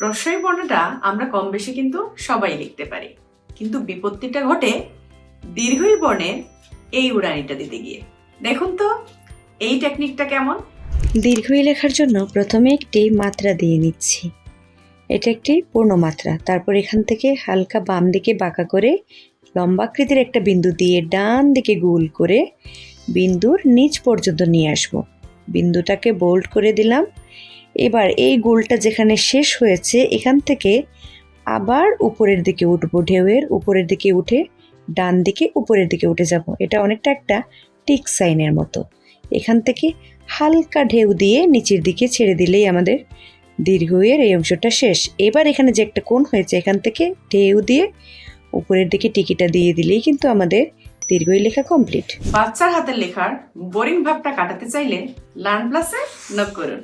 রস্বই বর্ণটা আমরা কম বেশি কিন্তু সবাই লিখতে পারি, কিন্তু বিপত্তিটা ঘটে দীর্ঘই বর্ণের এই উড়ানিটা দিতে গিয়ে। দেখুন তো এই টেকনিকটা কেমন। দীর্ঘই লেখার জন্য প্রথমে একটি মাত্রা দিয়ে নিচ্ছি, এটা একটি পূর্ণমাত্রা। তারপর এখান থেকে হালকা বাম দিকে বাঁকা করে লম্বাকৃতির একটা বিন্দু দিয়ে ডান দিকে গোল করে বিন্দুর নিচ পর্যন্ত নিয়ে আসব। বিন্দুটাকে বোল্ড করে দিলাম। এবার এই গোলটা যেখানে শেষ হয়েছে এখান থেকে আবার উপরের দিকে উঠবো, ঢেউয়ের উপরের দিকে উঠে ডান দিকে উপরের দিকে উঠে যাব। এটা অনেকটা একটা টিক সাইনের মতো। এখান থেকে হালকা ঢেউ দিয়ে নিচের দিকে ছেড়ে দিলেই আমাদের দীর্ঘইয়ের এই অংশটা শেষ। এবার এখানে যে একটা কোণ হয়েছে এখান থেকে ঢেউ দিয়ে উপরের দিকে টিকিটা দিয়ে দিলেই কিন্তু আমাদের দীর্ঘই লেখা কমপ্লিট। বাচ্চার হাতের লেখার বোরিং ভাবটা কাটাতে চাইলে লার্ন প্লাসে নক করুন।